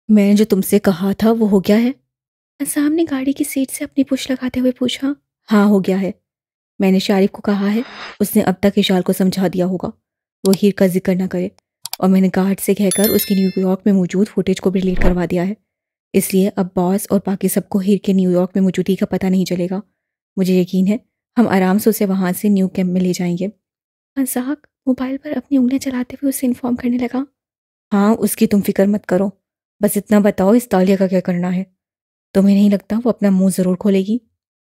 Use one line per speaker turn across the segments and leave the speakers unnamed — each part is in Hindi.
मैंने जो तुमसे कहा था वो हो गया है? असाम ने गाड़ी की सीट से अपनी पुश लगाते हुए पूछा। हाँ, हो गया है। मैंने शारिफ को कहा है, उसने अब तक इशाल को समझा दिया होगा वो हीर का जिक्र ना करे, और मैंने गार्ड से कहकर उसके न्यूयॉर्क में मौजूद फुटेज को भी डिलीट करवा दिया है। इसलिए अब बॉस और बाकी सबको हीर के न्यूयॉर्क में मौजूदगी का पता नहीं चलेगा। मुझे यकीन है हम आराम से उसे वहाँ से न्यू कैंप में ले जाएंगे। अज़ाक मोबाइल पर अपनी उंगलियां चलाते हुए उसे इन्फॉर्म करने लगा। हाँ, उसकी तुम फिक्र मत करो। बस इतना बताओ, इस तालिया का क्या करना है? तुम्हें नहीं लगता वो अपना मुंह ज़रूर खोलेगी?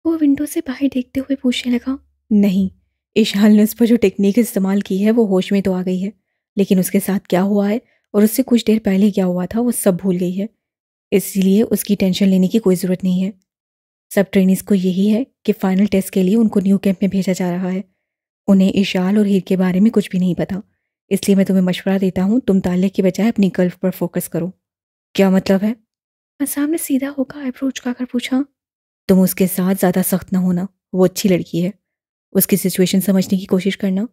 वो विंडो से बाहर देखते हुए पूछने लगा। नहीं, इशाल ने उस पर जो टेक्निक इस्तेमाल की है वो होश में तो आ गई है, लेकिन उसके साथ क्या हुआ है और उससे कुछ देर पहले क्या हुआ था वो सब भूल गई है। इसलिए उसकी टेंशन लेने की कोई ज़रूरत नहीं है। सब ट्रेनीज को यही है कि फाइनल टेस्ट के लिए उनको न्यू कैंप में भेजा जा रहा है। उन्हें इशाल और हीर के बारे में कुछ भी नहीं पता। इसलिए मैं तुम्हें मशवरा देता हूँ, तुम ताल्लुक की बजाय अपनी गर्ल पर फोकस करो। क्या मतलब है? असाम ने सीधा होकर आईब्रो उचकाकर पूछा। तुम उसके साथ ज़्यादा सख्त ना होना, वो अच्छी लड़की है। उसकी सिचुएशन समझने की कोशिश करना।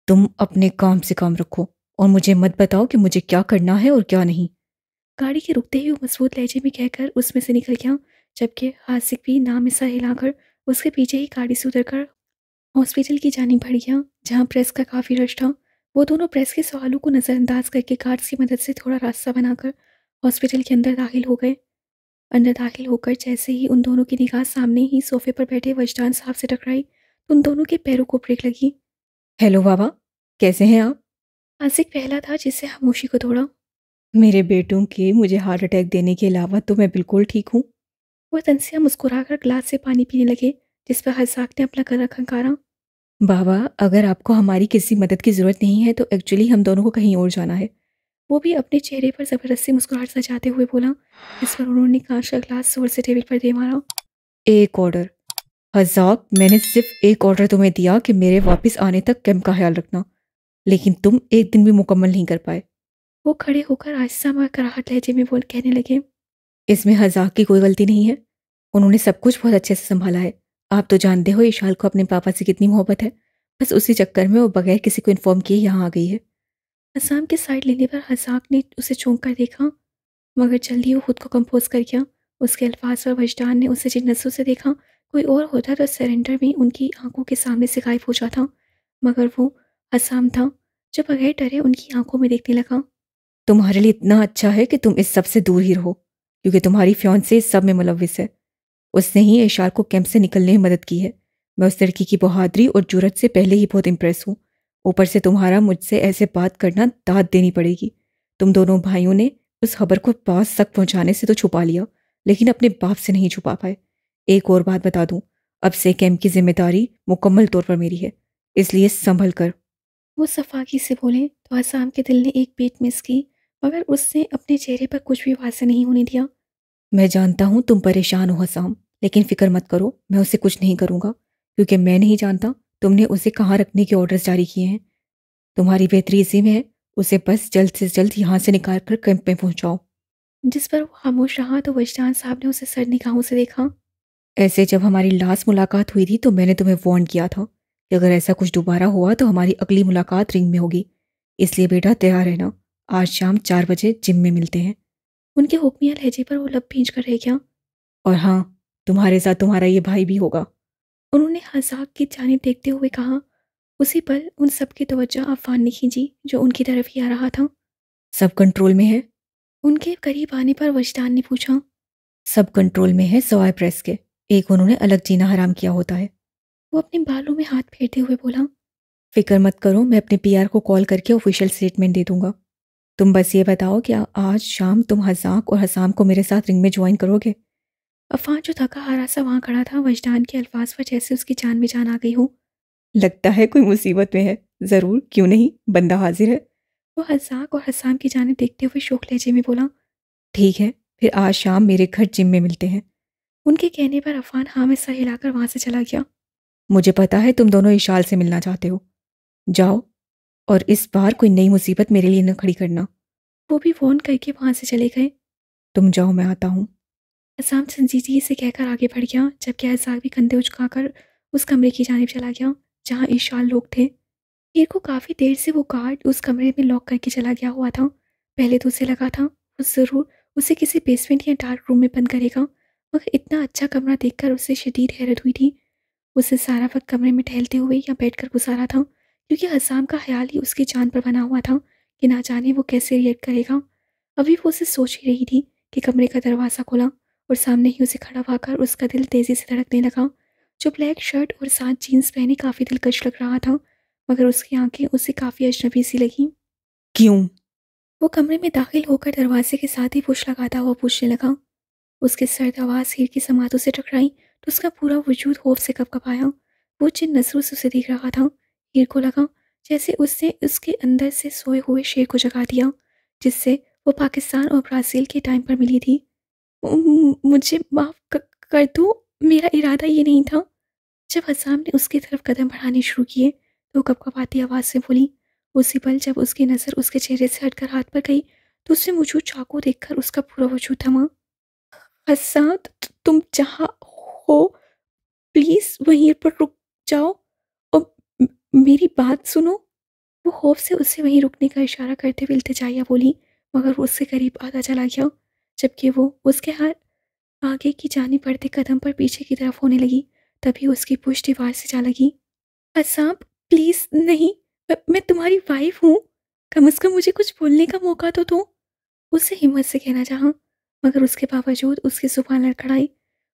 तुम अपने काम से काम रखो और मुझे मत बताओ कि मुझे क्या करना है और क्या नहीं। गाड़ी के रुकते ही वो मजबूत लहजे में कहकर उसमें से निकल गया, जबकि हासिक भी नाम सर हिलाकर उसके पीछे ही गाड़ी से उतरकर हॉस्पिटल की जानिब बढ़ गया, जहाँ प्रेस का काफ़ी रश था। वो दोनों प्रेस के सवालों को नज़रअंदाज करके गार्ड्स की मदद से थोड़ा रास्ता बनाकर हॉस्पिटल के अंदर दाखिल हो गए। अंदर दाखिल होकर जैसे ही उन दोनों की निगाह सामने ही सोफे पर बैठे वजदान साहब से टकराई, तो उन दोनों के पैरों को ब्रेक लगी। हेलो बाबा, कैसे हैं आप? आसिक पहला था जिससे खामोशी को तोड़ा। मेरे बेटों के मुझे हार्ट अटैक देने के अलावा तो मैं बिल्कुल ठीक हूँ। वह तंसिया मुस्कुराकर ग्लास से पानी पीने लगे, जिस पर हज़ाक ने अपना गला खंगारा। बाबा, अगर आपको हमारी किसी मदद की ज़रूरत नहीं है तो एक्चुअली हम दोनों को कहीं और जाना है। वो भी अपने चेहरे पर ज़बरदस्ती मुस्कुराहट सजाते हुए बोला, जिस पर उन्होंने कांच का ग्लास जोर से टेबल पर दे मारा। एक ऑर्डर। हज़ाक, मैंने सिर्फ एक ऑर्डर तुम्हें दिया कि मेरे वापस आने तक कैंप का ख्याल रखना, लेकिन तुम एक दिन भी मुकम्मल नहीं कर पाए। वो खड़े होकर आहिस्ता मगर कराहट लहजे में बोल कहने लगे। इसमें हज़ाक की कोई गलती नहीं है। उन्होंने सब कुछ बहुत अच्छे से संभाला है। आप तो जानते हो इशाल को अपने पापा से कितनी मोहब्बत है। बस उसी चक्कर में वो बगैर किसी को इन्फॉर्म किए यहाँ आ गई है। असाम के साइड लेने पर हज़ाक ने उसे चौंक कर देखा, मगर जल्दी वो खुद को कंपोज कर गया। उसके अल्फाज पर वजदान ने उसे जिन नज़रों से देखा, कोई और होता तो सरेंडर में उनकी आंखों के सामने से गायब हो जाता, मगर वो असाम था जो बगैर डरे उनकी आंखों में देखने लगा। तुम्हारे लिए इतना अच्छा है कि तुम इस सब से दूर ही रहो, क्योंकि तुम्हारी फियांसे इस सब में मुलविस है। उसने ही इशार को कैंप से निकलने में मदद की है। मैं उस लड़की की बहादुरी और जुर्रत से पहले ही बहुत इम्प्रेस हूँ। ऊपर से तुम्हारा मुझसे ऐसे बात करना दाद देनी पड़ेगी। तुम दोनों भाइयों ने उस खबर को पास तक पहुंचाने से तो छुपा लिया, लेकिन अपने बाप से नहीं छुपा पाए। एक और बात बता दूं, अब से कैंप की जिम्मेदारी मुकम्मल तौर पर मेरी है, इसलिए संभल कर। वो सफाकी से बोले तो आसाम के दिल ने एक बीट मिस की, मगर उसने अपने चेहरे पर कुछ भी वासे नहीं होने दिया। मैं जानता हूँ तुम परेशान हो हसाम, लेकिन फिक्र मत करो, मैं उसे कुछ नहीं करूँगा, क्योंकि मैं नहीं जानता तुमने उसे कहाँ रखने के ऑर्डर्स जारी किए हैं। तुम्हारी बेहतरी इसी में है, उसे बस जल्द से जल्द यहाँ से निकाल कर कैंप में पहुँचाओ। जिस पर वो खामोश रहा तो वजदान साहब ने उसे सर निगाहों से देखा। ऐसे जब हमारी लास्ट मुलाकात हुई थी तो मैंने तुम्हें वार्न किया था कि अगर ऐसा कुछ दोबारा हुआ तो हमारी अगली मुलाकात रिंग में होगी। इसलिए बेटा तैयार रहना, आज शाम 4 बजे जिम में मिलते हैं। उनके हुक्मिया लहजे पर वो लब भींच कर रह गया। और हाँ, तुम्हारे साथ तुम्हारा ये भाई भी होगा, उन्होंने हज़ाक की जानिब देखते हुए कहा। उसी पल उन सबकी तवज्जो अफवान ने खींची जो उनकी तरफ ही आ रहा था। सब कंट्रोल में है? उनके करीब आने पर वजदान ने पूछा। सब कंट्रोल में है सवाए प्रेस के, एक उन्होंने अलग जीना हराम किया होता है। वो अपने बालों में हाथ फेरते हुए बोला। फिक्र मत करो, मैं अपने पीआर को कॉल करके ऑफिशियल स्टेटमेंट दे दूंगा। तुम बस ये बताओ कि आज शाम तुम हज़ाक और हसाम को मेरे साथ रिंग में ज्वाइन करोगे? अफ़ान जो थका हारा सा वहाँ खड़ा था, वजदान के अल्फाज पर जैसे उसकी जान में जान आ गई हो। लगता है कोई मुसीबत में है। ज़रूर, क्यों नहीं, बंदा हाजिर है। वो हज़ाक और हसाम की जानिब देखते हुए शोक लहजे में बोला। ठीक है, फिर आज शाम मेरे घर जिम में मिलते हैं। उनके कहने पर अफ़ान हाँ में सर हिलाकर वहाँ से चला गया। मुझे पता है तुम दोनों इशाल से मिलना चाहते हो। जाओ, और इस बार कोई नई मुसीबत मेरे लिए न खड़ी करना। वो भी फ़ोन करके वहाँ से चले गए। तुम जाओ, मैं आता हूँ। असाम संजीदगी से कहकर आगे बढ़ गया, जबकि एहसास भी कंधे उचकाकर उस कमरे की जानिब चला गया जहाँ ईशान लोग थे। हीर को काफ़ी देर से वो गार्ड उस कमरे में लॉक करके चला गया हुआ था। पहले तो उसे लगा था वो ज़रूर उसे किसी बेसमेंट या डार्क रूम में बंद करेगा। मगर इतना अच्छा कमरा देखकर उसे शदीद हैरत हुई थी। उसे सारा वक्त कमरे में टहलते हुए या बैठकर गुजारा था, क्योंकि हसाम का ख्याल ही उसकी जान पर बना हुआ था कि ना जाने वो कैसे रिएक्ट करेगा। अभी वो उसे सोच ही रही थी कि कमरे का दरवाज़ा खुला और सामने ही उसे खड़ा पाकर उसका दिल तेज़ी से धड़कने लगा। जो ब्लैक शर्ट और साथ जीन्स पहने काफ़ी दिलकश लग रहा था, मगर उसकी आंखें उसे काफ़ी अजनबी सी लगीं।
क्यों?
वो कमरे में दाखिल होकर दरवाजे के साथ ही पुश लगाता हुआ पूछने लगा। उसकी सर्द आवाज़ हीर की समातों से टकराई तो उसका पूरा वजूद खौफ से कँपकँपाया। वो जिन नज़रों से उसे देख रहा था, हीर को लगा जैसे उसने उसके अंदर से सोए हुए शेर को जगा दिया, जिससे वो पाकिस्तान और ब्राज़ील के टाइम पर मिली थी। मुझे माफ़ कर दो, मेरा इरादा ये नहीं था। जब हसाम ने उसकी तरफ कदम बढ़ाने शुरू किए, तो वो कँपकँपाती आवाज़ से बोली। उसी पल जब उसकी नज़र उसके चेहरे से हटकर हाथ पर गई, तो उससे मौजूद चाकू देखकर उसका पूरा वजूद थमा। हसाम, तुम जहाँ हो प्लीज़ वहीं पर रुक जाओ और मेरी बात सुनो। वो खौफ से उससे वहीं रुकने का इशारा करते हुए इल्तिजाइया बोली, मगर वो उससे करीब आता चला गया, जबकि वो उसके हाथ आगे की जाने बढ़ते कदम पर पीछे की तरफ होने लगी। तभी उसकी पुश्त दीवार से जा लगी। असाब, प्लीज़ नहीं, मैं तुम्हारी वाइफ हूँ, कम से कम मुझे कुछ बोलने का मौका तो दो। उससे हिम्मत से कहना चाहा, मगर उसके बावजूद उसकी ज़ुबान लड़खड़ाई।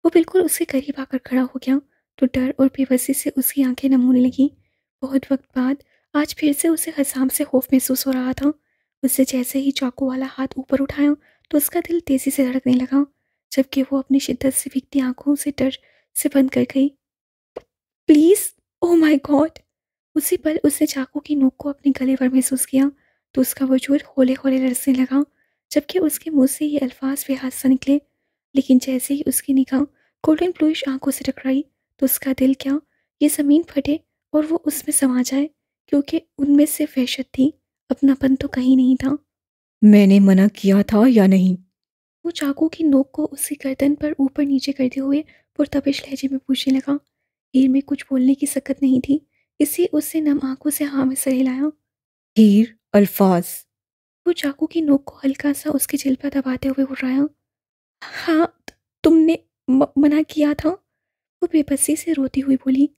वो बिल्कुल उसके करीब आकर खड़ा हो गया, तो डर और बेबसी से उसकी आंखें नम होने लगीं। बहुत वक्त बाद आज फिर से उसे हसाम से खौफ महसूस हो रहा था। उससे जैसे ही चाकू वाला हाथ ऊपर उठाया, तो उसका दिल तेज़ी से धड़कने लगा, जबकि वो अपनी शिद्दत से भीगती आंखों से डर से बंद कर गई। Please, oh my God! उसी पल उसने चाकू की नोक को अपने गले पर महसूस किया, तो उसका वजूद हौले-हौले लरसने लगा, जबकि उसके मुँह से ये अल्फाज बेहास सा निकले। लेकिन जैसे ही उसकी निगाह गोल्डन ब्लूइश आँखों से टकराई, तो उसका दिल क्या, ये ज़मीन फटे और वो उसमें समा जाए, क्योंकि उनमें सिर्फ वहशत थी, अपनापन तो कहीं नहीं था।
मैंने मना किया था या नहीं?
वो चाकू की नोक को उसकी गर्दन पर ऊपर-नीचे करते हुए पुरतपिश लहजे में पूछने लगा। हीर में कुछ बोलने की सकत नहीं थी, इसलिए उसने नम आँखों से हाँ में सर हिलाया।
हीर, अल्फाज।
वो चाकू की नोक को हल्का-सा उसके जिल पर दबाते हुए घुर्राया। हाँ, तुमने मना किया था, वो बेबसी से रोती हुई बोली,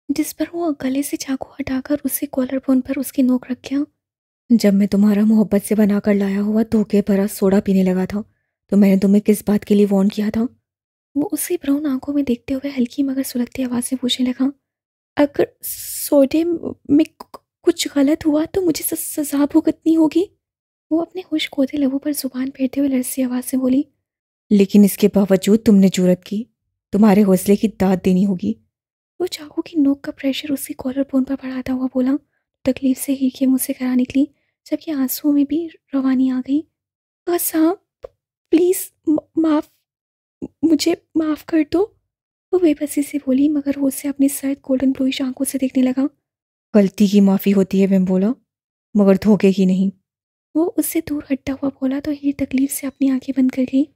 जिस पर वो गले से चाकू हटाकर उसके कॉलर बोन पर उसकी नोक रख गया।
जब मैं तुम्हारा मोहब्बत से बनाकर लाया हुआ धोखे भरा सोडा पीने लगा था, तो मैंने तुम्हें किस बात के लिए वार्न किया था?
वो उसी ब्राउन आंखों में देखते हुए हल्की मगर सुलगती आवाज़ में पूछने लगा, अगर सोडे में कुछ गलत हुआ तो मुझे सज़ा भुगतनी होगी? वो अपने होश खोते लबों पर ज़ुबान फेरते हुए लरज़ती आवाज़ से बोली।
लेकिन इसके बावजूद तुमने जुर्रत की। तुम्हारे हौसले की दाद देनी होगी।
वो चाकू की नोक का प्रेशर उसकी कॉलर बोन पर बढ़ाता हुआ बोला। तकलीफ से हीर के मुंह से करा निकली, जबकि आंसुओं में भी रवानी आ गई। साहब, प्लीज़ माफ़, मुझे माफ़ कर दो। वो बेबसी से बोली, मगर वो उसे अपनी सर्द गोल्डन ब्लूइश आंखों से देखने लगा।
गलती की माफ़ी होती है बोला, मगर धोखे की नहीं।
वो उससे दूर हटता हुआ बोला तो हीर तकलीफ से अपनी आंखें बंद कर गई।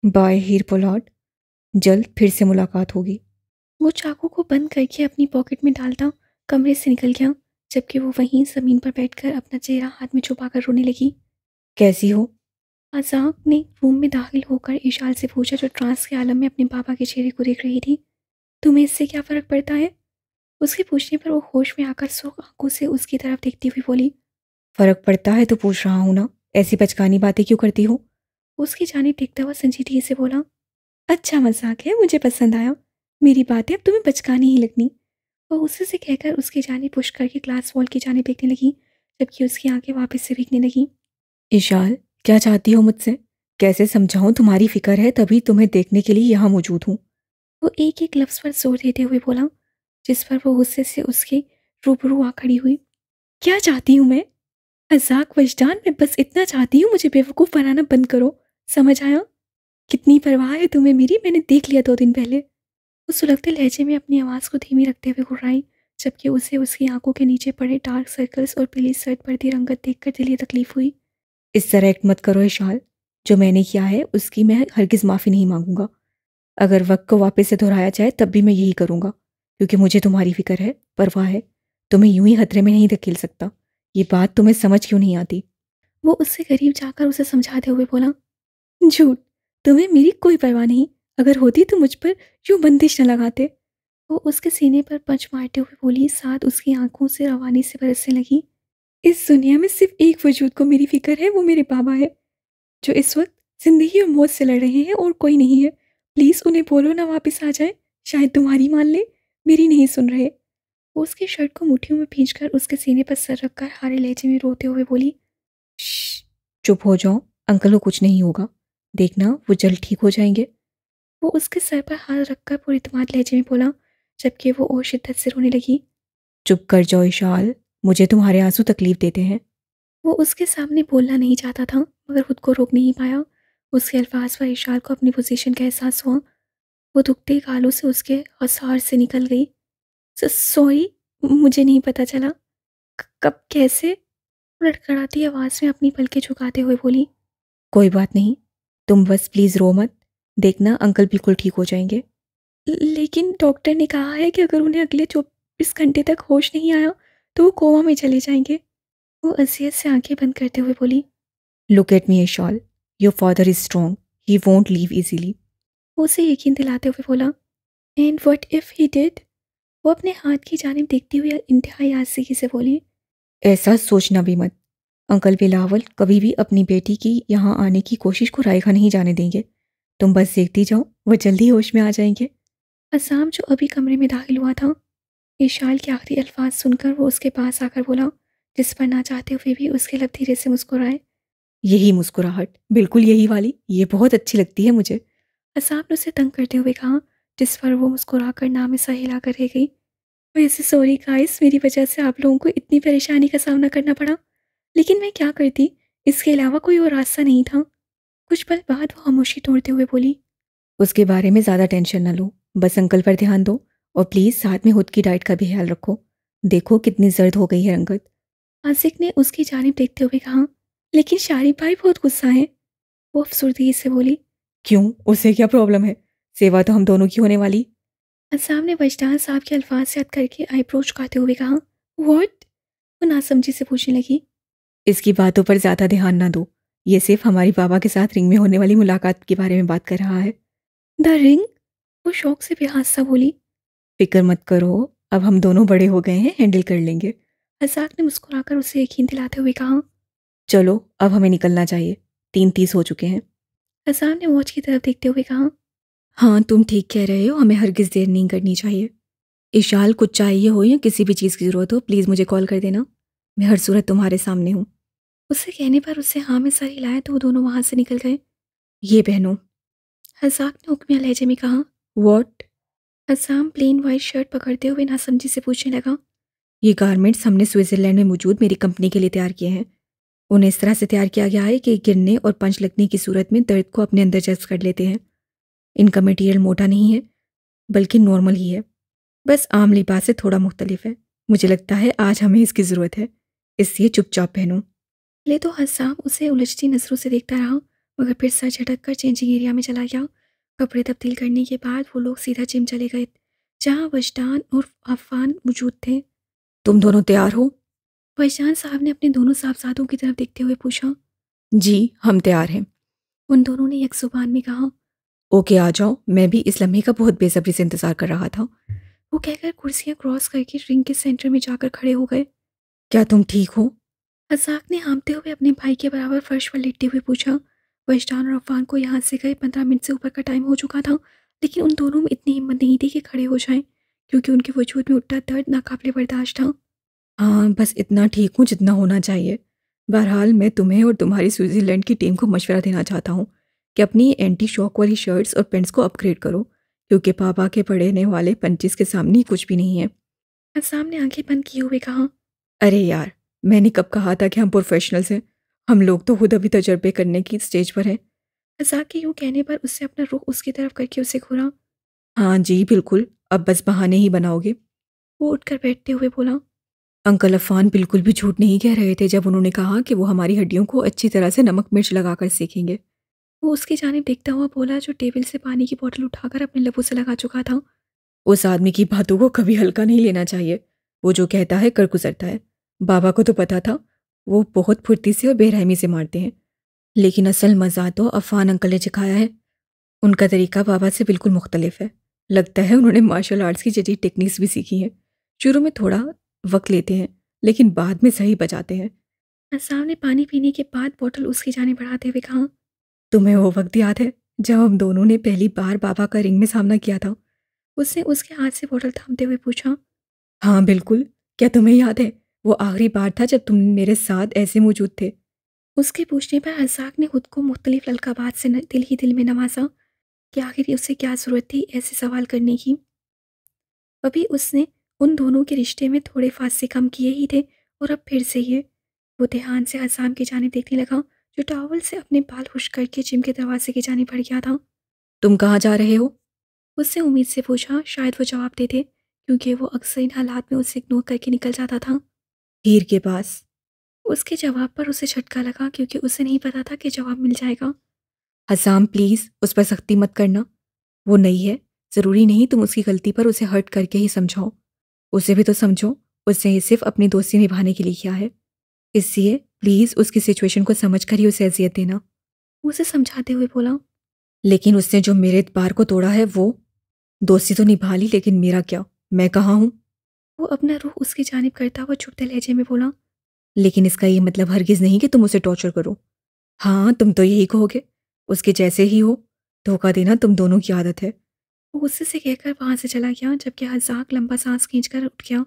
बाय हीर पोलार्ड, जल्द फिर से मुलाकात होगी।
वो चाकू को बंद करके अपनी पॉकेट में डालता कमरे से निकल गया, जबकि वो वहीं ज़मीन पर बैठकर अपना चेहरा हाथ में छुपाकर रोने लगी।
कैसी हो?
आज़ाद ने रूम में दाखिल होकर इशाल से पूछा, जो ट्रांस के आलम में अपने पापा के चेहरे को देख रही थी। तुम्हें इससे क्या फ़र्क पड़ता है? उसके पूछने पर वो होश में आकर सुर्ख आंखों से उसकी तरफ देखती हुई बोली।
फ़र्क पड़ता है तो पूछ रहा हूँ ना, ऐसी बचकानी बातें क्यों करती हो?
उसकी जानिब देखता हुआ संजीदगी से बोला, अच्छा मजाक है, मुझे पसंद आया। मेरी बातें अब तुम्हें बचकानी ही लगनी। वो उसी से कहकर उसकी जानिब पुश करके ग्लास वॉल की जानिब देखने लगी, जबकि उसकी आंखें वापस से भीगने लगीं।
इशाल, क्या चाहती हो मुझसे? कैसे समझाऊं? तुम्हारी फिक्र है तभी तुम्हें देखने के लिए यहाँ मौजूद हूँ।
वो एक एक लफ्ज़ पर जोर देते हुए बोला, जिस पर वो गुस्से से उसके रूबरू आ खड़ी हुई। क्या चाहती हूँ मैं? मजाक वजदान, मैं बस इतना चाहती हूँ, मुझे बेवकूफ़ बनाना बंद करो। समझ आया? कितनी परवाह है तुम्हें मेरी, मैंने देख लिया 2 दिन पहले। वो सुलगते लहजे में अपनी आवाज़ को धीमी रखते हुए घुर्राई, जबकि उसे उसकी आंखों के नीचे पड़े डार्क सर्कल्स और पीली सर्द पड़ती रंगत देखकर दिली तकलीफ हुई।
इस तरह एक्ट मत करो इशाल। जो मैंने किया है उसकी मैं हरगिज़ माफ़ी नहीं मांगूंगा। अगर वक्त को वापस से दोहराया जाए तब भी मैं यही करूंगा, क्योंकि मुझे तुम्हारी फिक्र है, परवाह है। तुम्हें यूं ही खतरे में नहीं धकेल सकता। ये बात तुम्हें समझ क्यों नहीं आती?
वो उससे करीब जाकर उसे समझाते हुए बोला,
झूठ। तुम्हें मेरी कोई परवाह नहीं। अगर होती तो मुझ पर यूं बंदिश न लगाते। वो उसके सीने पर पंच मारते हुए बोली, साथ उसकी आंखों से रवानी से बरसने लगी। इस दुनिया में सिर्फ एक वजूद को मेरी फिक्र है, वो मेरे बाबा है, जो इस वक्त जिंदगी और मौत से लड़ रहे हैं और कोई नहीं है। प्लीज उन्हें बोलो ना वापस आ जाए, शायद तुम्हारी मान ले, मेरी नहीं सुन रहे। वो उसके शर्ट को मुट्ठियों में भींचकर उसके सीने पर सर रखकर हारे लहजे में रोते हुए बोली,
श्श, चुप हो जाओ, अंकल को कुछ नहीं होगा, देखना वो जल्द ठीक हो जाएंगे।
वो उसके सर पर हाथ रखकर पूरी इत्मीनान लहजे में बोला, जबकि वो और शिद्दत से रोने लगी।
चुप कर जाओ इशाल, मुझे तुम्हारे आंसू तकलीफ देते हैं।
वो उसके सामने बोलना नहीं चाहता था, मगर खुद को रोक नहीं पाया। उसके अल्फाज पर इशाल को अपनी पोजीशन का एहसास हुआ। वो दुखते गालों से उसके हौसलार से निकल गई। सॉरी, मुझे नहीं पता चला। कब, कैसे? लड़खड़ाती आवाज़ में अपनी पलकें झुकाते हुए बोली।
कोई बात नहीं, तुम बस प्लीज रो मत, देखना अंकल बिल्कुल ठीक हो जाएंगे।
लेकिन डॉक्टर ने कहा है कि अगर उन्हें अगले 24 घंटे तक होश नहीं आया तो वो कोमा में चले जाएंगे। वो अजियत से आंखें बंद करते हुए बोली।
Look at me Ishal, your father is strong, he won't leave easily.
वो उसे यकीन दिलाते हुए बोला, and what if he did? वो अपने हाथ की जानिब देखती हुई इंतहाई आजिज़ी से बोली।
ऐसा सोचना भी मत, अंकल बिलावल कभी भी अपनी बेटी की यहाँ आने की कोशिश को रायगा नहीं जाने देंगे। तुम बस देखती जाओ, वो जल्दी होश में आ जाएंगे।
असाम जो अभी कमरे में दाखिल हुआ था, इशाल के आखिरी अल्फाज सुनकर वो उसके पास आकर बोला, जिस पर ना चाहते हुए भी उसके लब धीरे से मुस्कुराए।
यही मुस्कुराहट, बिल्कुल यही वाली, ये बहुत अच्छी लगती है मुझे।
असाम ने उसे तंग करते हुए कहा, जिस पर वो मुस्कुराकर नाम सा हिला कर रह गई। वैसे सॉरी गाइस, मेरी वजह से आप लोगों को इतनी परेशानी का सामना करना पड़ा, लेकिन मैं क्या करती, इसके अलावा कोई और रास्ता नहीं था। कुछ पल बाद वो खामोशी तोड़ते हुए बोली,
उसके बारे में ज़्यादा टेंशन न लो, बस अंकल पर ध्यान दो, और प्लीज़ साथ में खुद की डाइट का भी ख्याल रखो। देखो कितनी जर्द हो गई है रंगत।
आसिक ने उसकी जानिब देखते हुए कहा, लेकिन शारिब भाई बहुत गुस्सा है। वो अफसुर्दगी से बोली।
क्यों, उसे क्या प्रॉब्लम है? सेवा तो हम दोनों की होने वाली।
असाम ने वजदान साहब के अल्फाज याद करके आईब्रो झुकाते हुए कहा, व्हाट? वो नासमझी से पूछने लगी।
इसकी बातों पर ज़्यादा ध्यान ना दो, ये सिर्फ हमारी बाबा के साथ रिंग में होने वाली मुलाकात के बारे में बात कर रहा है।
The ring? वो शौक से बेहासा बोली।
फिक्र मत करो, अब हम दोनों बड़े हो गए हैं, हैंडल कर लेंगे।
असाक ने मुस्कुराकर उसे यकीन दिलाते हुए कहा।
चलो अब हमें निकलना चाहिए, 3:30 हो चुके हैं।
असाम ने वॉच की तरफ देखते हुए कहा।
हाँ तुम ठीक कह रहे हो, हमें हरगिज़ देर नहीं करनी चाहिए। इशाल, कुछ चाहिए हो या किसी भी चीज़ की ज़रूरत हो, प्लीज़ मुझे कॉल कर देना, मैं हर सूरत तुम्हारे सामने हूँ।
उससे कहने पर उसे हाँ में सर हिलाया तो वो दोनों वहां से निकल गए।
ये पहनो।
असाक ने हुक्मिया लहजे में कहा।
What?
Assam plain white shirt पकड़ते हुए नासमझी से पूछने लगा।
ये गारमेंट्स हमने स्विट्ज़रलैंड में मौजूद मेरी कंपनी के लिए तैयार किए हैं। उन्हें इस तरह से तैयार किया गया है कि गिरने और पंच लगने की सूरत में दर्द को अपने अंदर जज्ब कर लेते हैं। इनका मटेरियल मोटा नहीं है, बल्कि नॉर्मल ही है, बस आम लिबास से थोड़ा मुख्तलिफ है। मुझे लगता है आज हमें इसकी ज़रूरत है, इसलिए चुपचाप पहनो।
ले तो हसाम उसे उलझती नजरों से देखता रहा, मगर फिर सर झटक कर चेंजिंग एरिया में चला गया। कपड़े तब्दील करने के बाद वो लोग सीधा जिम चले गए, जहाँ वजदान और अफान मौजूद थे।
तुम दोनों तैयार हो?
वजदान साहब ने अपने दोनों साहबजादों की तरफ देखते हुए पूछा।
जी हम तैयार हैं।
उन दोनों ने एक जुबान में कहा।
ओके आ जाओ, मैं भी इस लम्हे का बहुत बेसब्री से इंतज़ार कर रहा था।
वो कहकर कुर्सियां क्रॉस करके रिंग के सेंटर में जाकर खड़े हो गए।
क्या तुम ठीक हो?
असाक ने हाँफते हुए अपने भाई के बराबर फर्श पर लेटते हुए पूछा। वजदान और अफान को यहाँ से गए 15 मिनट से ऊपर का टाइम हो चुका था, लेकिन उन दोनों में इतनी हिम्मत नहीं थी कि खड़े हो जाएं, क्योंकि उनके वजूद में उठता दर्द नाकाबिले बर्दाश्त था।
हाँ बस इतना ठीक हूँ जितना होना चाहिए। बहरहाल मैं तुम्हें और तुम्हारी स्विट्ज़रलैंड की टीम को मशवरा देना चाहता हूँ कि अपनी एंटी शॉक वाली शर्ट्स और पेंट्स को अपग्रेड करो, क्योंकि पापा के पड़ने वाले पंचिस के सामने कुछ भी नहीं है।
असाम ने आंखें बंद किए हुए कहा।
अरे यार, मैंने कब कहा था कि हम प्रोफेशनल्स हैं? हम लोग तो खुद अभी तजर्बे करने की स्टेज पर हैं।
असाक के यूं कहने पर उससे अपना रुख उसकी तरफ करके उसे घूरा।
हाँ जी बिल्कुल, अब बस बहाने ही बनाओगे।
वो उठकर बैठते हुए बोला।
अंकल अफान बिल्कुल भी झूठ नहीं कह रहे थे जब उन्होंने कहा कि वो हमारी हड्डियों को अच्छी तरह से नमक मिर्च लगाकर सेकेंगे।
वो उसकी जानिब देखता हुआ बोला, जो टेबल से पानी की बोतल उठाकर अपने लबों से लगा चुका था।
उस आदमी की बातों को कभी हल्का नहीं लेना चाहिए, वो जो कहता है कर गुजरता है। बाबा को तो पता था, वो बहुत फुर्ती से और बेरहमी से मारते हैं।
लेकिन असल मज़ा तो अफ़ान अंकल ने सिखाया है। उनका तरीका बाबा से बिल्कुल मुख्तलिफ है। लगता है उन्होंने मार्शल आर्ट्स की जदीद टेक्निक्स भी सीखी हैं। शुरू में थोड़ा वक्त लेते हैं, लेकिन बाद में सही बजाते हैं।
असाम ने पानी पीने के बाद बोतल उसकी जाने बढ़ाते हुए कहा।
तुम्हें वो वक्त याद है जब हम दोनों ने पहली बार बाबा का रिंग में सामना किया था?
उसने उसके हाथ से बोतल थामते हुए पूछा।
हाँ बिल्कुल। क्या तुम्हें याद है वो आखिरी बार था जब तुम मेरे साथ ऐसे मौजूद थे?
उसके पूछने पर हज़ाक ने खुद को मुख्तलिफ ललकाबात से दिल ही दिल में नवाजा कि आखिर उसे क्या ज़रूरत थी ऐसे सवाल करने की। अभी उसने उन दोनों के रिश्ते में थोड़े फासले कम किए ही थे और अब फिर से ये। वो ध्यान से असाम की जानिब देखने लगा, जो टॉवल से अपने बाल खुश्क करके जिम के दरवाजे की जानिब बढ़ गया था।
तुम कहाँ जा रहे हो?
उससे उम्मीद से पूछा, शायद वो जवाब दे दे, क्योंकि वो अक्सर इन हालात में उसे इग्नोर करके निकल जाता था।
हीर के पास।
उसके जवाब पर उसे झटका लगा, क्योंकि उसे नहीं पता था कि जवाब मिल जाएगा।
हसाम प्लीज़ उस पर सख्ती मत करना। वो नई है, ज़रूरी नहीं तुम उसकी गलती पर उसे हर्ट करके ही समझाओ। उसे भी तो समझो, उसने ये सिर्फ अपनी दोस्ती निभाने के लिए किया है। इसलिए प्लीज़ उसकी सिचुएशन को समझ कर ही उसे अजियत देना।
उसे समझाते हुए बोला।
लेकिन उसने जो मेरे एतबार को तोड़ा है वो। दोस्ती तो निभा ली, लेकिन मेरा क्या? मैं कहाँ हूँ?
वो अपना रुख उसकी जानिब करता हुआ छुपते लहजे में बोला।
लेकिन इसका ये मतलब हरगिज़ नहीं कि तुम उसे टॉर्चर करो। हाँ तुम तो यही कहोगे, उसके जैसे ही हो। धोखा देना तुम दोनों की आदत है।
वो गुस्से से कहकर वहां से चला गया, जबकि हज़ाक लंबा सांस खींचकर उठ गया।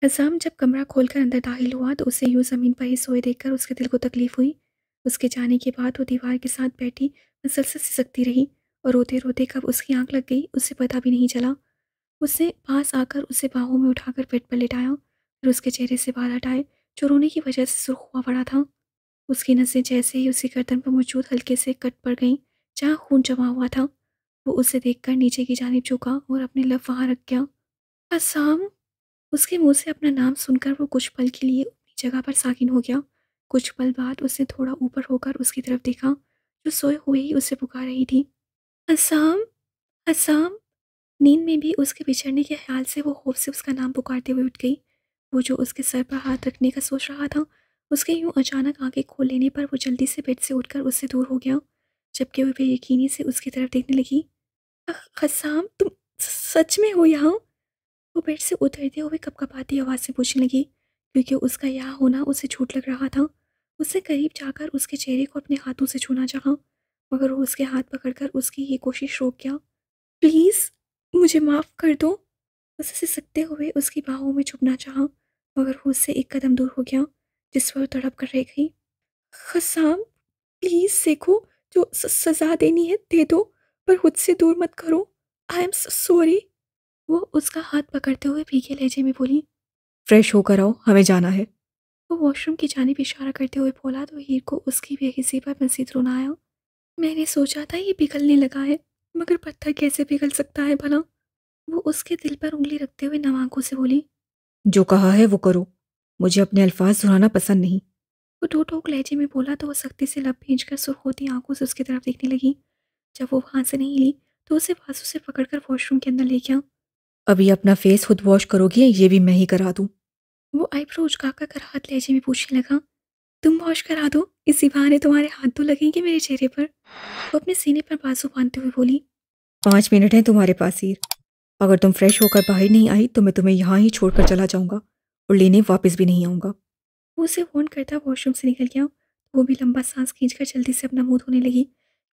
हज़ाम जब कमरा खोलकर अंदर दाखिल हुआ तो उसे यूं ज़मीन पर ही सोए देखकर उसके दिल को तकलीफ हुई। उसके जाने के बाद वो दीवार के साथ बैठी मुसलसल सिसकती रही, और रोते रोते कब उसकी आंख लग गई उसे पता भी नहीं चला। उसने पास आकर उसे बाहों में उठाकर बेड पर लेटाया, फिर उसके चेहरे से बाल हटाए, जो रोने की वजह से सुर्ख हुआ पड़ा था। उसकी नसें जैसे ही उसकी गर्दन पर मौजूद हल्के से कट पड़ गईं, जहाँ खून जमा हुआ था। वो उसे देखकर नीचे की जानिब झुका और अपने लब वहां रख गया। असाम। उसके मुंह से अपना नाम सुनकर वो कुछ पल के लिए अपनी जगह पर साकिन हो गया। कुछ पल बाद उसने थोड़ा ऊपर होकर उसकी तरफ देखा, जो सोए हुए ही उसे पुकार रही थी। असाम। असाम। नींद में भी उसके बिछड़ने के ख्याल से वो खौफ से उसका नाम पुकारते हुए उठ गई। वो जो उसके सर पर हाथ रखने का सोच रहा था, उसके यूं अचानक आंखें खोल लेने पर वो जल्दी से बेड से उठकर उससे दूर हो गया, जबकि वो बेयकीनी से उसकी तरफ देखने लगी। खसाम, तुम सच में हो यहाँ? वो बेड से उतरते हुए कपकपाती आवाज़ से पूछने लगी, क्योंकि उसका यहाँ होना उसे झूठ लग रहा था। उससे करीब जाकर उसके चेहरे को अपने हाथों से छूना चाहा, मगर वो उसके हाथ पकड़कर उसकी ये कोशिश रोक गया। प्लीज़, मुझे माफ़ कर दो। उसे सिसकते हुए उसकी बाहों में छुपना चाहा, मगर वो उससे एक कदम दूर हो गया, जिस पर वो तड़प कर रह गई। खसाम, प्लीज़ देखो, जो सज़ा देनी है दे दो, पर खुद से दूर मत करो। I am sorry. वो उसका हाथ पकड़ते हुए भीगे लहजे में बोली।
फ्रेश होकर आओ, हमें जाना है।
वो वॉशरूम की जानिब इशारा करते हुए बोला तो हीर को उसकी बेहिसी पर मज़ीद रोना आया। मैंने सोचा था ये पिघलने लगा है, मगर पत्थर कैसे पिघल सकता है भला? वो उसके दिल पर उंगली रखते हुए नम आंखों से बोली।
जो कहा है वो करो, मुझे अपने अल्फाज दोहराना पसंद नहीं।
वो टूक लहजे में बोला तो वो सख्ती से लब भींच कर सुर्ख होती आंखों से उसकी तरफ देखने लगी। जब वो वहां से नहीं ली तो उसे बाजू से पकड़कर वॉशरूम के अंदर ले गया।
अभी अपना फेस खुद वॉश करोगी, ये भी मैं ही करा दूँ?
वो आईब्रो उचकाकर कराहत लहजे में पूछने लगा। तुम वॉश करा दो, इसी बहाने तुम्हारे हाथ तो लगेंगे मेरे चेहरे पर। वो अपने सीने पर बाजू बांधते हुए बोली।
5 मिनट हैं तुम्हारे पास ही। अगर तुम फ्रेश होकर बाहर नहीं आई तो मैं तुम्हें यहाँ ही छोड़कर चला जाऊंगा और लेने वापस भी नहीं आऊंगा।
वो उसे फोन करता वॉशरूम से निकल गया। वो भी लंबा सांस खींचकर जल्दी से अपना मुंह धोने लगी,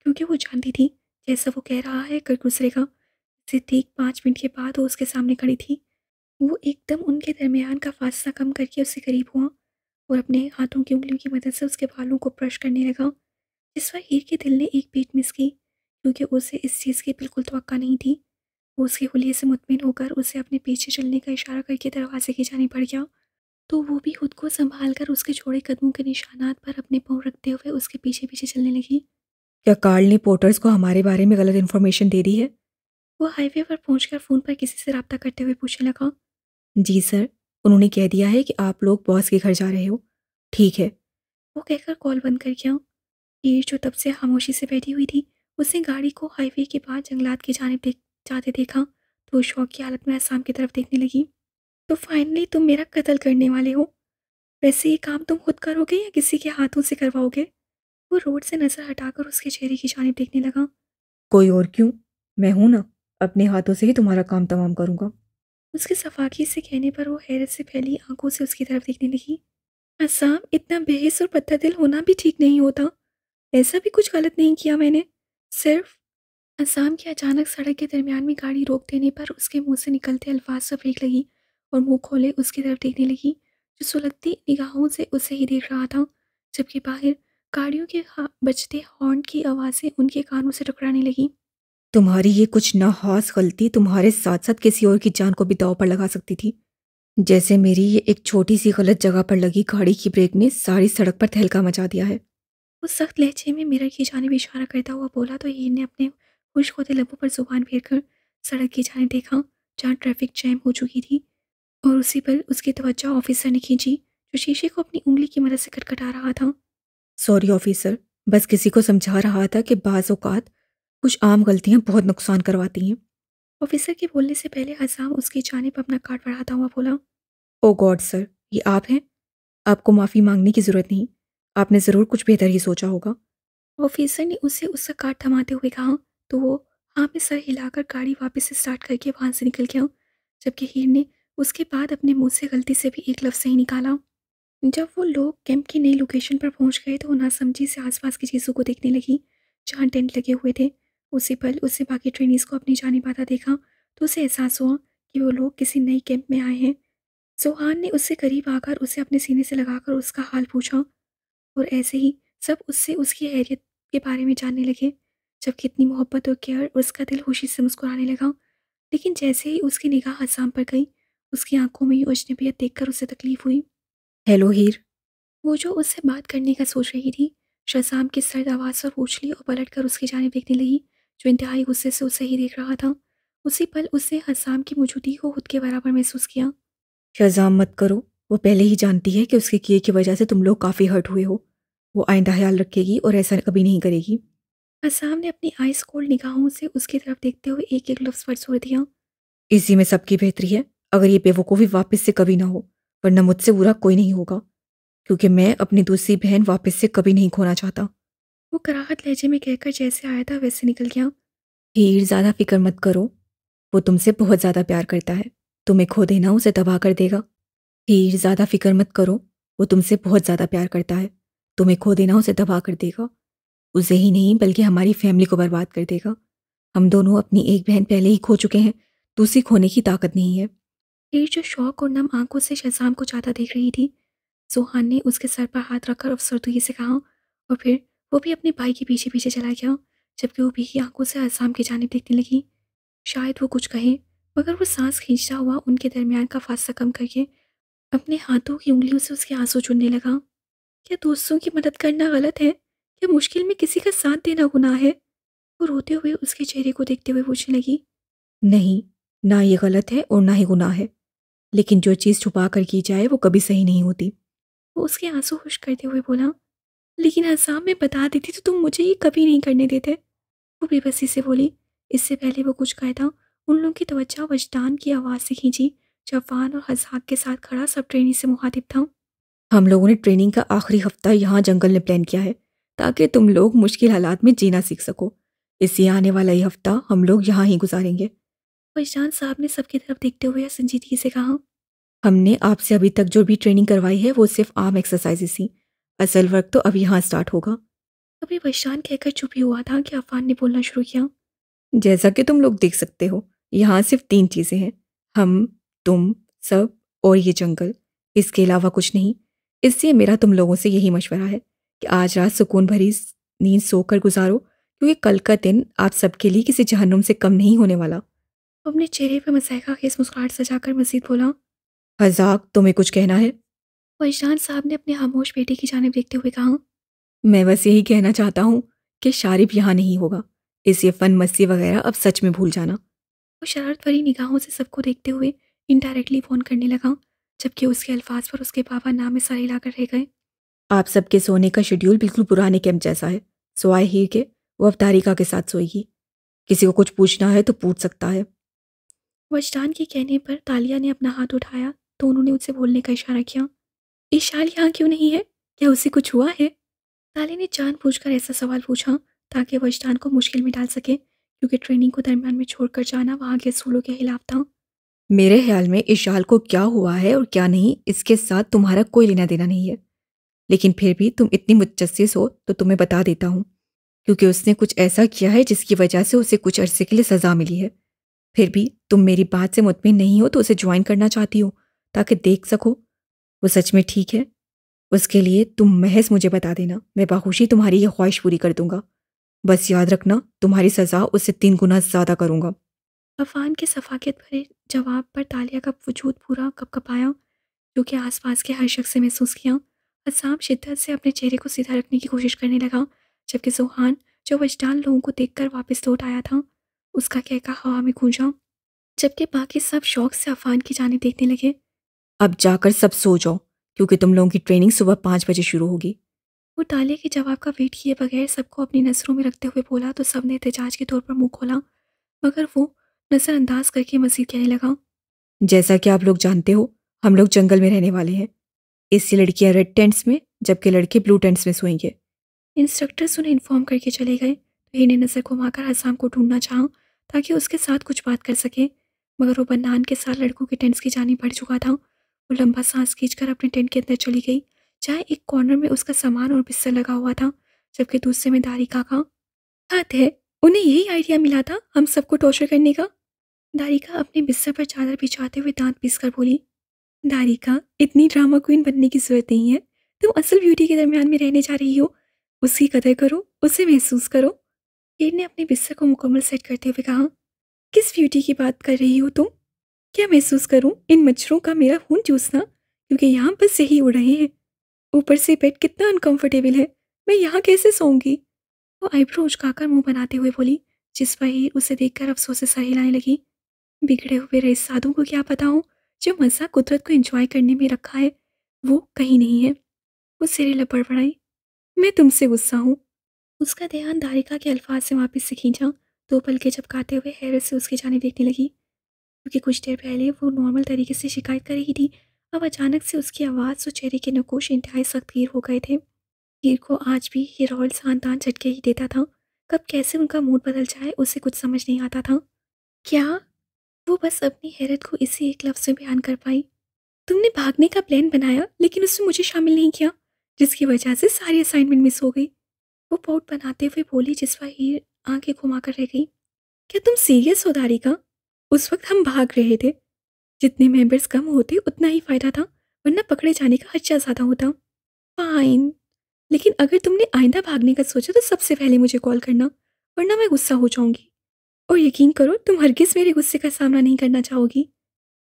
क्योंकि वो जानती थी जैसा वो कह रहा है कर गुजरेगा। इसे ठीक 5 मिनट के बाद वो उसके सामने खड़ी थी। वो एकदम उनके दरमियान का फासला कम करके उससे करीब हुआ और अपने हाथों की उंगलियों की मदद से उसके बालों को ब्रश करने लगा, जिस पर हीर के दिल ने एक बीट मिस की, क्योंकि उसे इस चीज़ की बिल्कुल तवक्का नहीं थी। वो उसके हुलिये से मुतमिन होकर उसे अपने पीछे चलने का इशारा करके दरवाजे की जाने पड़ गया, तो वो भी खुद को संभाल कर उसके छोड़े कदमों के निशानात पर अपने पाँव रखते हुए उसके पीछे पीछे चलने लगी।
क्या कार्ल ने पोर्टर्स को हमारे बारे में गलत इन्फॉर्मेशन दे दी है?
वो हाईवे पर पहुंचकर फ़ोन पर किसी से रब्ता करते हुए पूछने लगा।
जी सर, उन्होंने कह दिया है कि आप लोग बॉस के घर जा रहे हो। ठीक है।
वो कहकर कॉल बंद कर गया। हीर जो तब से खामोशी से बैठी हुई थी, उसने गाड़ी को हाईवे के बाद जंगलात की जानिब देख जाते देखा, तो वो शौक की हालत में आसाम की तरफ देखने लगी। तो फाइनली तुम मेरा कत्ल करने वाले हो। वैसे ये काम तुम खुद करोगे या किसी के हाथों से करवाओगे? वो रोड से नजर हटाकर उसके चेहरे की जानिब देखने लगा।
कोई और क्यों, मैं हूं ना, अपने हाथों से ही तुम्हारा काम तमाम करूंगा।
उसके सफाकी से कहने पर वो हैरत से फैली आंखों से उसकी तरफ देखने लगी। असाम, इतना बेहिस और पत्थर दिल होना भी ठीक नहीं होता। ऐसा भी कुछ गलत नहीं किया मैंने। सिर्फ असाम के अचानक सड़क के दरमियान में गाड़ी रोक देने पर उसके मुंह से निकलते अल्फाज से फेंक लगी और मुंह खोले उसकी तरफ देखने लगी, जो सुलगती निगाहों से उसे ही देख रहा था। जबकि बाहर गाड़ियों के बजते हॉर्न की आवाज़ें उनके कानों से टकराने लगी।
तुम्हारी ये कुछ नाहास गलती तुम्हारे साथ साथ किसी और की जान को भी दांव पर लगा सकती थी। जैसे मेरी ये एक छोटी सी गलत जगह पर लगी गाड़ी की ब्रेक ने सारी सड़क पर तहलका मचा दिया है।
वो सख्त लहजे में मिरर की जानिब इशारा करता हुआ बोला तो हीर ने अपने खुश होते लबों पर जुबान फेरकर सड़क की जानिब देखा, जहाँ ट्रैफिक जैम हो चुकी थी। और उसी पल उसकी तवज्जो ऑफिसर ने खींची, जो शीशे को अपनी उंगली की मदद से खटखटा रहा था।
सॉरी ऑफिसर, बस किसी को समझा रहा था कि बाज़ औक़ात कुछ आम गलतियां बहुत नुकसान करवाती हैं।
ऑफिसर के बोलने से पहले हसाम उसकी जानिब अपना कार्ड बढ़ाता हुआ बोला।
ओ गॉड सर, ये आप हैं? आपको माफ़ी मांगने की ज़रूरत नहीं, आपने ज़रूर कुछ बेहतर ही सोचा होगा।
ऑफिसर ने उसे उसका कार्ड थमाते हुए कहा, तो वो हाँ में सर हिलाकर गाड़ी वापस से स्टार्ट करके वहां से निकल गया। जबकि हीर ने उसके बाद अपने मुंह से गलती से भी एक लफ्ज़ नहीं निकाला। जब वो लोग कैंप की नई लोकेशन पर पहुंच गए तो वो नासमझी से आसपास की चीज़ों को देखने लगी, जहाँ टेंट लगे हुए थे। उसी पल उसे बाकी ट्रेनीज को अपनी जानिब आता देखा, तो उसे एहसास हुआ कि वो लोग किसी नई कैंप में आए हैं। सोहान ने उससे करीब आकर उसे अपने सीने से लगाकर उसका हाल पूछा, और ऐसे ही सब उससे उसकी हैरियत के बारे में जानने लगे। जब कितनी मोहब्बत और केयर, उसका दिल खुशी से मुस्कुराने लगा। लेकिन जैसे ही उसकी निगाह हसाम पर गई, उसकी आंखों में यूं अजनबियत देखकर उसे तकलीफ हुई।
हेलो हीर।
वो जो उससे बात करने का सोच रही थी, शज़ाम की सर्द आवाज़ पर पूछ ली और पलटकर उसकी जानिब देखने लगी, जो इंतहाई गुस्से से उसे ही देख रहा था। उसी पल उसने हसाम की मौजूदगी को खुद के बराबर महसूस किया।
शज़ाम मत करो, वो पहले ही जानती है कि उसके किए की वजह से तुम लोग काफ़ी हर्ट हुए हो। वो आइंदा ख्याल रखेगी और ऐसा कभी नहीं करेगी।
हसाम ने अपनी आइस कोल्ड निगाहों से उसकी तरफ देखते हुए एक एक लफ्ज़ पर जोर दिया।
इसी में सबकी बेहतरी है, अगर ये बेवकूफ़ी वापस से कभी ना हो, वरना मुझसे बुरा कोई नहीं होगा, क्योंकि मैं अपनी दूसरी बहन वापस से कभी नहीं खोना चाहता।
वो कराहत लहजे में कहकर जैसे आया था वैसे निकल गया।
हीर, ज़्यादा फिक्र मत करो, वो तुमसे बहुत ज़्यादा प्यार करता है, तुम्हें खो देना उसे तबाह कर देगा। हीर, ज़्यादा फिक्र मत करो, वो तुमसे बहुत ज़्यादा प्यार करता है, तुम्हें खो देना उसे तबाह कर देगा। उसे ही नहीं बल्कि हमारी फैमिली को बर्बाद कर देगा। हम दोनों अपनी एक बहन पहले ही खो चुके हैं, दूसरी खोने की ताकत नहीं है।
हीर जो शौक और नम आंखों से शज़ाम को चाहता देख रही थी, सुहान ने उसके सर पर हाथ रखकर अफसरदगी से कहा, और फिर वो भी अपने भाई के पीछे पीछे चला गया। जबकि वो भीगी आंखों से आसाम की जानिब देखने लगी, शायद वो कुछ कहे, मगर वो सांस खींचता हुआ उनके दरमियान का फासला कम करके अपने हाथों की उंगलियों से उसके आंसू चुनने लगा। क्या दोस्तों की मदद करना गलत है? क्या मुश्किल में किसी का साथ देना गुनाह है? वो रोते हुए उसके चेहरे को देखते हुए पूछने लगी।
नहीं, ना ये गलत है और ना ही गुनाह है, लेकिन जो चीज़ छुपा कर की जाए वो कभी सही नहीं होती।
वो उसके आंसू खुश्क करते हुए बोला, लेकिन हसाम, मैं बता देती तो तुम मुझे ये कभी नहीं करने देते। वो बेबसी से बोली। इससे पहले वो कुछ कहता, उन लोगों की तवज्जो वजदान की आवाज़ से खींची, जब वान और हसाक के साथ खड़ा सब ट्रेनी से मुखातिब था।
हम लोगों ने ट्रेनिंग का आखिरी हफ्ता यहाँ जंगल में प्लान किया है, ताकि तुम लोग मुश्किल हालात में जीना सीख सको। इसलिए आने वाला ये हफ्ता हम लोग यहाँ ही गुजारेंगे।
वजदान साहब ने सबकी तरफ देखते हुए संजीदगी से कहा।
हमने आपसे अभी तक जो भी ट्रेनिंग करवाई है वो सिर्फ आर्म एक्सरसाइजेस थी, असल वर्क तो अब यहाँ स्टार्ट होगा।
अभी वजदान कहकर चुप ही हुआ था कि अफान ने बोलना शुरू किया।
जैसा कि तुम लोग देख सकते हो, यहाँ सिर्फ 3 चीज़ें हैं, हम, तुम, सब और ये जंगल, इसके अलावा कुछ नहीं। इसलिए मेरा तुम लोगों से यही मशवरा है कि आज रात सुकून भरी नींद सोकर गुजारो, क्योंकि कल का दिन आप सबके लिए किसी जहन्नुम से कम नहीं होने वाला।
वो अपने चेहरे पर मसाइका खेस मुस्कुराहट सजाकर मजीद बोला।
हज़ाक, तुम्हें कुछ कहना है?
वजदान साहब ने अपने खामोश बेटे की जानिब देखते हुए कहा।
मैं बस यही कहना चाहता हूँ कि शारिब यहाँ नहीं होगा, इसलिए फन मस्ती वगैरह अब सच में भूल जाना।
वो शरारत भरी निगाहों से सबको देखते हुए इनडायरेक्टली फोन करने लगा, जबकि उसके अल्फाज पर उसके बाबा नाम में सारे लाकर रह गए।
आप सबके सोने का शेड्यूल बिल्कुल पुराने कैंप जैसा है, सिवाय हीर के, वो अब तारिका के साथ सोएगी। किसी को कुछ पूछना है तो पूछ सकता है।
वजदान के कहने पर तालिया ने अपना हाथ उठाया, तो उन्होंने उससे बोलने का इशारा किया। ईशाल यहाँ क्यों नहीं है? क्या उसे कुछ हुआ है? ताली ने जानबूझकर ऐसा सवाल पूछा ताकि वह इश्तान को मुश्किल में डाल सके, क्योंकि ट्रेनिंग को दरमियान में छोड़कर जाना वहाँ के असूलों के खिलाफ था।
मेरे ख्याल में इशाल को क्या हुआ है और क्या नहीं, इसके साथ तुम्हारा कोई लेना देना नहीं है। लेकिन फिर भी तुम इतनी मुतजस्सिस हो तो तुम्हें बता देता हूँ, क्योंकि उसने कुछ ऐसा किया है जिसकी वजह से उसे कुछ अरसे के लिए सज़ा मिली है। फिर भी तुम मेरी बात से मुतमिन नहीं हो तो उसे ज्वाइन करना चाहती हो, ताकि देख सको वो सच में ठीक है। उसके लिए तुम महज मुझे बता देना, मैं बाखुशी तुम्हारी ये ख्वाहिश पूरी कर दूंगा। बस याद रखना, तुम्हारी सज़ा उससे 3 गुना ज़्यादा करूंगा।
अफान के सफाकियत भरे जवाब पर तालिया का वजूद पूरा कपकपाया, जो कि आसपास के हर शख्स से महसूस किया। असाम शिद्दत से अपने चेहरे को सीधा रखने की कोशिश करने लगा, जबकि सुहान, जो वजदान लोगों को देखकर वापस लौट आया था, उसका कहका हवा में गूंजा। जबकि बाकी सब शौक से अफान की जाने देखने लगे।
अब जाकर सब सो जाओ, क्योंकि तुम लोगों की ट्रेनिंग सुबह 5 बजे शुरू होगी।
वो तालिया के जवाब का वेट किए बगैर सबको अपनी नज़रों में रखते हुए बोला, तो सबने एहतजाज के तौर पर मुंह खोला, मगर वो नज़रअंदाज करके मजीद कहने लगा।
जैसा कि आप लोग जानते हो, हम लोग जंगल में रहने वाले हैं, इसलिए लड़कियां रेड टेंट्स में जबकि लड़के ब्लू टेंट्स में सोएंगे।
इंस्ट्रक्टर्स उन्हें इन्फॉर्म करके चले गए, तो हीर ने नज़र घुमाकर हसाम को ढूंढना चाहा ताकि उसके साथ कुछ बात कर सके, मगर वो बन्नान के साथ लड़कों के टेंट्स की जानी बढ़ चुका था। वो लंबा सांस खींचकर अपने टेंट के अंदर चली गई, जहाँ एक कॉर्नर में उसका सामान और बिस्तर लगा हुआ था, जबकि दूसरे में दारी काका। हाथ है, उन्हें यही आइडिया मिला था हम सबको टॉर्चर करने का। दारिका अपने बिस्तर पर चादर बिछाते हुए दांत पीसकर बोली। दारिका, इतनी ड्रामा क्वीन बनने की जरूरत नहीं है। तुम असल ब्यूटी के दरमियान में रहने जा रही हो, उसकी कदर करो, उसे महसूस करो। केट ने अपने बिस्तर को मुकम्मल सेट करते हुए कहा। किस ब्यूटी की बात कर रही हो तुम? क्या महसूस करूं इन मच्छरों का मेरा खून चूसना, क्योंकि यहाँ बस यही उड़ रहे हैं। ऊपर से बेड कितना अनकंफर्टेबल है, मैं यहाँ कैसे सोऊंगी? वो आईब्रो उचकाकर मुंह बनाते हुए बोली, जिस पर हीर उसे देखकर अफसोस से सर हिलाने लगी। बिगड़े हुए रईस साधु को क्या पता हो, जो मज़ा कुदरत को एंजॉय करने में रखा है वो कहीं नहीं है। वो सिरे लपड़पड़ाई। मैं तुमसे गुस्सा हूँ। उसका ध्यान दारिका के अल्फाज से वापस से खींचा, दो पलके झपकाते हुए हैरत से उसकी जाने देखने लगी, क्योंकि कुछ देर पहले वो नॉर्मल तरीके से शिकायत कर रही थी। अब अचानक से उसकी आवाज़ और चेहरे के नकूश इंतहाई सख्तगीर हो गए थे। हीर को आज भी ये रॉयल खानदान झटके ही देता था। कब कैसे उनका मूड बदल जाए उसे कुछ समझ नहीं आता था। क्या? वो बस अपनी हैरत को इसी एक लफ्ज़ में बयान कर पाई। तुमने भागने का प्लान बनाया, लेकिन उसमें मुझे शामिल नहीं किया, जिसकी वजह से सारी असाइनमेंट मिस हो गई। वो पोट बनाते हुए बोली, जिस पर हीर आंखें घुमाकर रह गई। क्या तुम सीरियस हो दारिका? उस वक्त हम भाग रहे थे। जितने मेंबर्स कम होते उतना ही फायदा था, वरना पकड़े जाने का खर्चा ज़्यादा होता। फाइन, लेकिन अगर तुमने आइंदा भागने का सोचा तो सबसे पहले मुझे कॉल करना, वरना मैं गुस्सा हो जाऊंगी। और यकीन करो, तुम हरगिज़ मेरे गुस्से का सामना नहीं करना चाहोगी।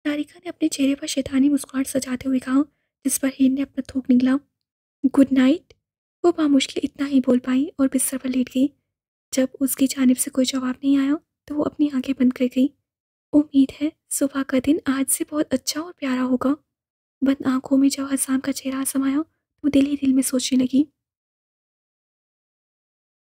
तारिका ने अपने चेहरे पर शैतानी मुस्कुराहट सजाते हुए कहा, जिस पर हीर ने अपना थूक निकला। Good night. वो बामुश्किल इतना ही बोल पाई और बिस्तर पर लेट गई। जब उसकी जानिब से कोई जवाब नहीं आया तो वो अपनी आंखें बंद कर गई। उम्मीद है सुबह का दिन आज से बहुत अच्छा और प्यारा होगा। बंद आंखों में जब हसाम का चेहरा समाया तो दिल ही दिल में सोचने लगी,